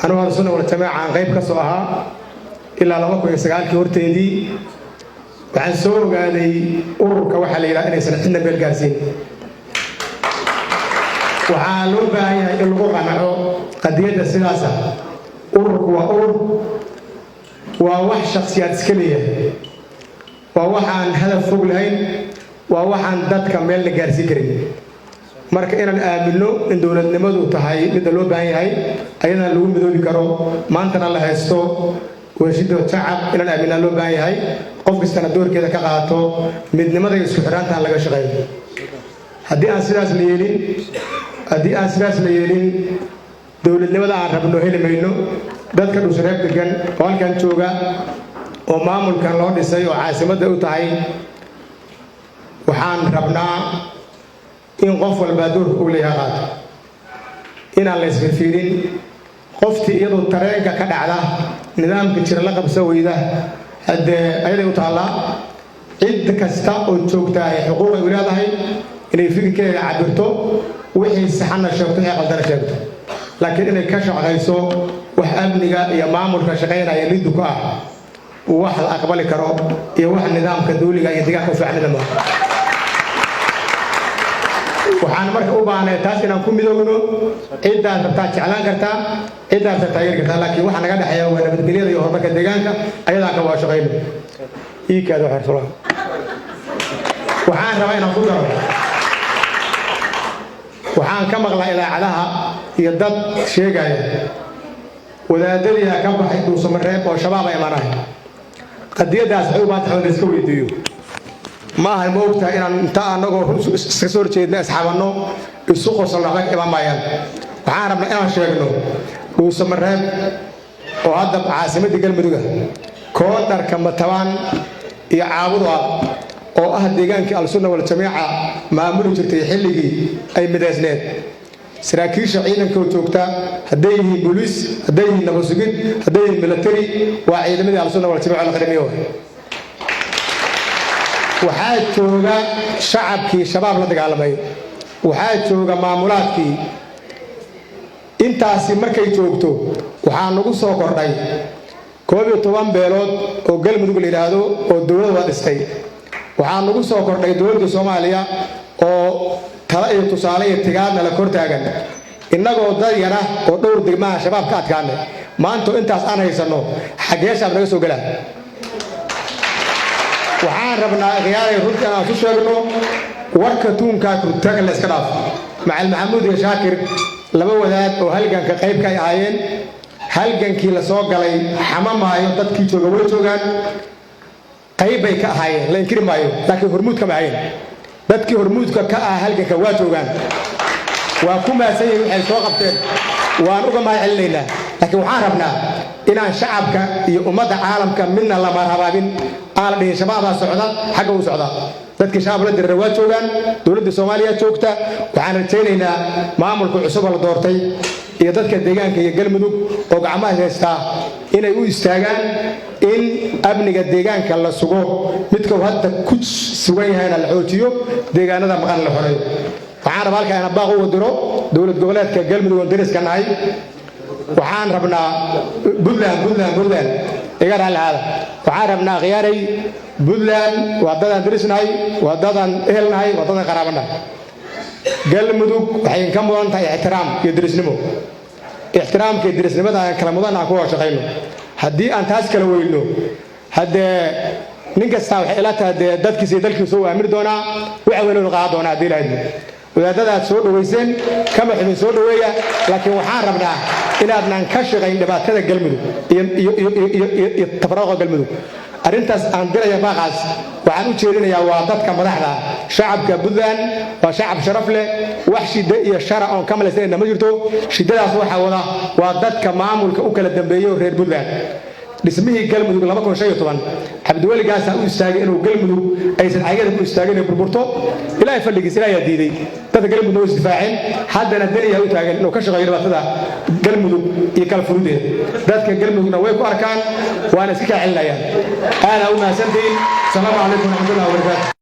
أنا وأرسلنا والجماعة عن غيب كسوها إلا لما كنا سجال كورتيدي وعن سوق هذه أورك وحلا إلى أن يسنحنا بالجالسين وعالوا بها اللغة معه قضية السياسة أورك وأور ووح شخصيات سكلية ووح عن هدف فوق الهين ووح عن ذات كمال نجارسي كريم marka inaan aamino in dawladnimadu tahay mid loo baahan yahay ayana lagu midoobi karo maantana la haysto washida shacab inaan aamino loo baahan yahay qof kasta doorkeeda ka qaato midnimada isku xiraanta laga shaqeeyo hadii aan sidaas la yeelin dawladnimada aan rabno helimayno dadka dhusreeb degan oo halkan jooga oo maamulkan loo dhisay oo caasimada u tahay waxaan rabnaa in qof walba doorka uu leeyahay inaan la isfiirin qoftii iyadoo tareenka ka dhacda nidaamka jira la qabso weyda hadee ayay u taala cid kasta oo joogta ay xuquuq ay leedahay inay fikirkeeda cabirto wixii saxana sheegto ee qaldan sheegto laakiin inay ka shaqayso wax amniga iyo maamulka shaqeynaya lidu ka ah wax la aqbali karo iyo wax nidaamka dawliga iyo deegaanka u fiicnada ma waxaan marka u baahnay taas inaan ku midoobno ciidaas rabtaa jeclaan kartaa ciidaas taageer kartaa laakiin waxa naga dhaxeeya waa nabadgelyada iyo horumarka deegaanka ayadaa ka waa shaqeyno iikaada xirfado waxaan rabaa inaan ku daro waxaan ka maqlaa idaacadaha iyo dad sheegaya wadaadadii ka baxay Dhuusamareeb oo shabaab ay imaanay qadiyadaas ay u baahan iska weydiiyo ما هي موقتها إن أنت أنا جو سكسور شيء الناس حوالنا السوق وصلنا لك إمام مايان وعارفنا إيه شغله وسمرهم وهذا عاصمة دجال مدوجة كونتر كم توان يعاودوا أو أحد دجان كالسنة والجماعة ما عملوا جرتي حلقي أي مدرسة سراكيش عينا كوتوكتا هديه بوليس هديه نبوسجين هديه ملتري وعيد من السنة والجماعة الخدمية waxaa jooga shacabkii shabaab la dagaalamay waxaa jooga maamulaadkii intaasi markay joogto waxaa nagu soo kordhay 12 beelood oo galmudug la yiraahdo oo dawladda dhistay waxaa nagu soo kordhay dawladda Soomaaliya oo tala iyo tusaale iyo tigaadna la kor taagan inagoo dadayana oo dhowr degmaha shabaab ka adkaanay maanta intaas aan haysano xagee shabaab naga soo galaa waxaan rabnaa qiyaare runtii aan ku sheegno warka tuunka ku taag la iska dhaaf macal maxamuud iyo shaakir laba wadaad oo halgan ka qayb ka ahaayeen halgankii la soo galay xamamaayo dadkii jooga way joogaan qayb ay ka ahaayeen la inkiri maayo laakiin hormuud kama ahayn dadkii hormuudka ka ah halganka waa joogaan waa ku maasayay waxay soo qabteen waan uga mahadcelinaynaa laakiin waxaan rabnaa inaan shacabka iyo ummadda caalamka midna lama rabaabin aan dhigin shabaabaa socda xagga u socda dadka shabaab la diray waa joogaan dawladda Soomaaliya joogta waxaan rajaynaynaa maamulka cusub la doortay iyo dadka deegaanka iyo galmudug oo gacmaha haysta inay u istaagaan in amniga deegaanka la sugo midka hadda ku sugan yahay la xoojiyo deegaanada maqan la xoreeyo waxaan rabaa halka aan baaq ugu diro dawlad goboleedka galmudug oo dariska nahay waxaan rabnaa Puntland iga raalaada waxaan rabnaa qiyaaray Puntland wadadan darisnahay wadadan ehelnahay wadadan qaraabana galmudug waxay ka mudan tahay ixtiraam iyo darisnimo ixtiraamka iyo darisnimada aan kala mudan aan ku shaqeyno hadii aan taas kala weyno hadee nin kasta waxay ila tahay dadkiisa dalkiisa oo amir doona waxa weyn oo qaad doona diilayd wadaadada soo dhaweyseen kama xidin soo dhaweeya laakiin waxaan rabnaa inaadnan ka shaqeyn dhibaatada galmudug iyo tafaraaqa galmudug arintaas aan diraya baaqaas waxaan u jeedinayaa waa dadka madaxda shacabka Puntland waa shacab sharaf leh wax shida iyo shara oo kamalaysan ma jirto shidadaas waxa wada waa dadka maamulka u kala dambeeyo reer Puntland dhismihii galmudug 2015 Cabdiwali gaasa u istaagay inuu galmudug aysan ayada ku istaagin ee burburto ilaahay fadhigiisa ilaahay diiday dadka galmudug is difaaceen haddana daliya u taagan inuu ka shaqeeyo dhibaatada galmudug iyo kala furudeed dadka galmudugna way ku arkaan waana iska celinayaan ana u maasantiin salaamu alaykum wa rahmatullahi wa barakatuh